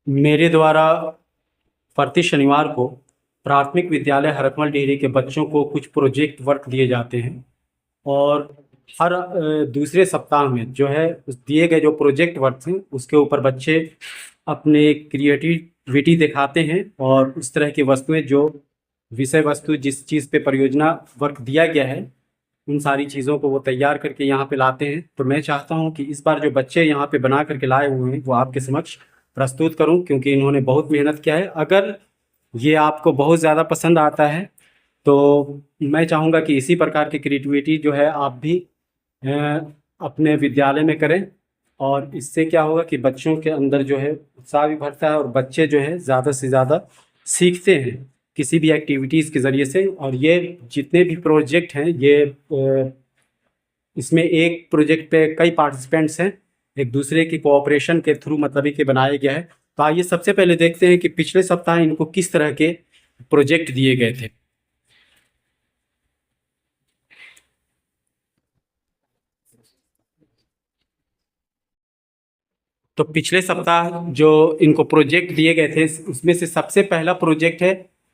मेरे द्वारा प्रति शनिवार को प्राथमिक विद्यालय हरकमल डिहरी के बच्चों को कुछ प्रोजेक्ट वर्क दिए जाते हैं। और हर दूसरे सप्ताह में जो है उस दिए गए जो प्रोजेक्ट वर्क हैं उसके ऊपर बच्चे अपने क्रिएटिविटी दिखाते हैं और उस तरह की वस्तुएं जो विषय वस्तु जिस चीज़ पे परियोजना वर्क दिया गया है उन सारी चीज़ों को वो तैयार करके यहाँ पे लाते हैं। तो मैं चाहता हूँ कि इस बार जो बच्चे यहाँ पे बना करके लाए हुए हैं वो आपके समक्ष प्रस्तुत करूँ, क्योंकि इन्होंने बहुत मेहनत किया है। अगर ये आपको बहुत ज़्यादा पसंद आता है तो मैं चाहूँगा कि इसी प्रकार की क्रिएटिविटी जो है आप भी अपने विद्यालय में करें। और इससे क्या होगा कि बच्चों के अंदर जो है उत्साह भी बढ़ता है और बच्चे जो है ज़्यादा से ज़्यादा सीखते हैं किसी भी एक्टिविटीज़ के ज़रिए से। और ये जितने भी प्रोजेक्ट हैं ये इसमें एक प्रोजेक्ट पे कई पार्टिसिपेंट्स हैं, एक दूसरे की कोऑपरेशन के थ्रू मतलब के बनाया गया है। तो आइए सबसे पहले देखते हैं कि पिछले सप्ताह इनको किस तरह के प्रोजेक्ट दिए गए थे। तो पिछले सप्ताह जो इनको प्रोजेक्ट दिए गए थे उसमें से सबसे पहला प्रोजेक्ट है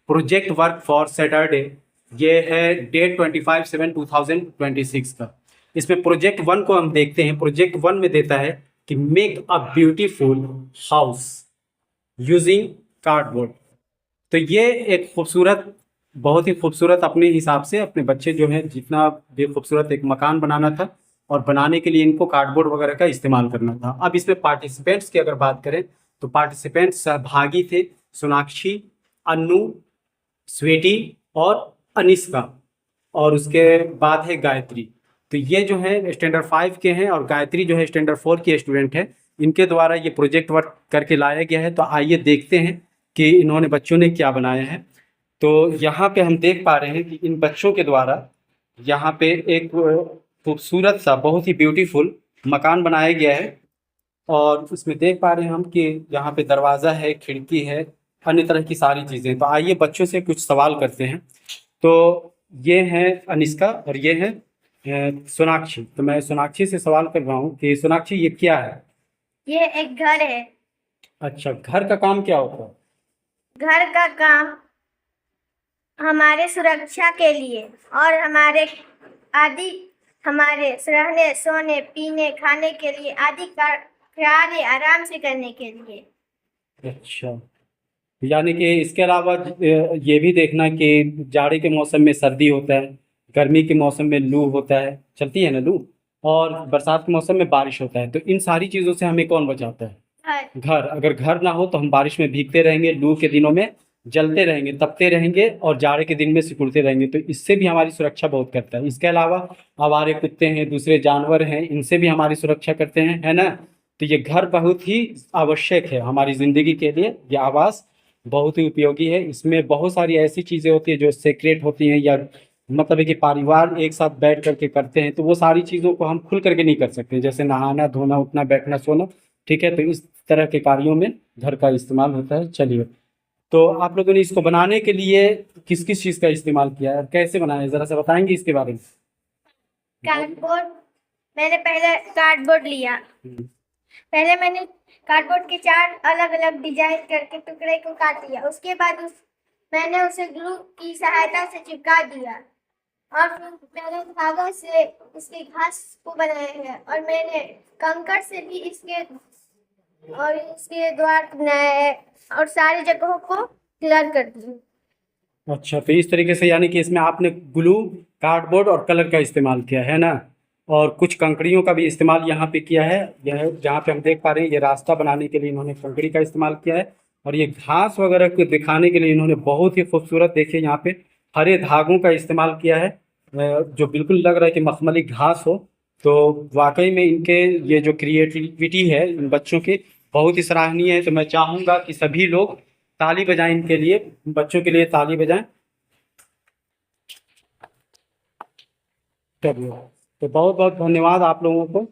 प्रोजेक्ट वर्क फॉर सैटरडे। ये है डेट 25/7/2026 का। इसमें प्रोजेक्ट वन को हम देखते हैं। प्रोजेक्ट वन में देता है कि make a beautiful house using cardboard. तो ये एक खूबसूरत, बहुत ही खूबसूरत अपने हिसाब से अपने बच्चे जो हैं जितना भी खूबसूरत एक मकान बनाना था और बनाने के लिए इनको कार्डबोर्ड वगैरह का इस्तेमाल करना था। अब इसमें पार्टिसिपेंट्स की अगर बात करें तो पार्टिसिपेंट्स सहभागी थे सोनाक्षी, अन्नू, स्वीटी और अनिष्का, और उसके बाद है गायत्री। तो ये जो है स्टैंडर्ड 5 के हैं और गायत्री जो है स्टैंडर्ड 4 की स्टूडेंट है। इनके द्वारा ये प्रोजेक्ट वर्क करके लाया गया है। तो आइए देखते हैं कि इन्होंने बच्चों ने क्या बनाया है। तो यहाँ पे हम देख पा रहे हैं कि इन बच्चों के द्वारा यहाँ पे एक खूबसूरत सा बहुत ही ब्यूटीफुल मकान बनाया गया है। और उसमें देख पा रहे हैं हम कि यहाँ पे दरवाज़ा है, खिड़की है, अन्य तरह की सारी चीज़ें। तो आइए बच्चों से कुछ सवाल करते हैं। तो ये है अनिष्का और ये है सोनाक्षी। तो मैं सोनाक्षी से सवाल कर रहा हूँ कि सोनाक्षी ये क्या है? ये एक घर है। अच्छा, घर का काम क्या होता है? घर का काम हमारे सुरक्षा के लिए और आदि हमारे रहने, सोने, पीने, खाने के लिए आदि कार्य आराम से करने के लिए। अच्छा, यानी कि इसके अलावा ये भी देखना कि जाड़े के मौसम में सर्दी होता है, गर्मी के मौसम में लू होता है, चलती है ना लू, और बरसात के मौसम में बारिश होता है। तो इन सारी चीज़ों से हमें कौन बचाता है? घर। अगर घर ना हो तो हम बारिश में भीगते रहेंगे, लू के दिनों में जलते रहेंगे, तपते रहेंगे और जाड़े के दिन में सिकुड़ते रहेंगे। तो इससे भी हमारी सुरक्षा बहुत करता है। इसके अलावा आवारे कुत्ते हैं, दूसरे जानवर हैं, इनसे भी हमारी सुरक्षा करते हैं, है ना। तो ये घर बहुत ही आवश्यक है हमारी ज़िंदगी के लिए। ये आवास बहुत ही उपयोगी है। इसमें बहुत सारी ऐसी चीज़ें होती हैं जो सीक्रेट होती हैं, या मतलब है कि परिवार एक साथ बैठ करके करते हैं, तो वो सारी चीज़ों को हम खुल करके नहीं कर सकते, जैसे नहाना, धोना, उठना, बैठना, सोना। ठीक है, तो इस तरह के कार्यों में घर का इस्तेमाल होता है। चलिए, तो आप लोगों ने इसको बनाने के लिए किस किस चीज़ का इस्तेमाल किया है और कैसे बनाया है, ज़रा सा बताएंगे इसके बारे में? कार्डबोर्ड। मैंने पहले कार्डबोर्ड लिया। पहले मैंने कार्डबोर्ड के 4 अलग अलग डिजाइन करके टुकड़े को काट लिया। उसके बाद मैंने उसे ग्लू की सहायता से चिपका दिया और फिर मैंने धागा से इसके घास को बनाया है और मैंने कंकड़ से भी इसके द्वार बनाया है और सारी जगहों को क्लियर कर दिया। अच्छा, तो इस तरीके से यानी कि इसमें आपने ग्लू, कार्डबोर्ड और कलर का इस्तेमाल किया है ना, और कुछ कंकड़ियों का भी इस्तेमाल यहाँ पे किया है। यह जहाँ पे हम देख पा रहे हैं ये रास्ता बनाने के लिए इन्होंने कंकड़ी का इस्तेमाल किया है। और ये घास वगैरह को दिखाने के लिए इन्होंने बहुत ही खूबसूरत, देखिए यहाँ पे हरे धागों का इस्तेमाल किया है, जो बिल्कुल लग रहा है कि मखमली घास हो। तो वाकई में इनके ये जो क्रिएटिविटी है इन बच्चों की बहुत ही सराहनीय है। तो मैं चाहूँगा कि सभी लोग ताली बजाएं इनके लिए, बच्चों के लिए ताली बजाएं। चलिए, तो बहुत बहुत धन्यवाद आप लोगों को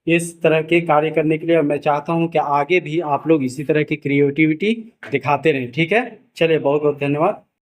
इस तरह के कार्य करने के लिए। और मैं चाहता हूं कि आगे भी आप लोग इसी तरह की क्रिएटिविटी दिखाते रहें। ठीक है, चलिए, बहुत बहुत धन्यवाद।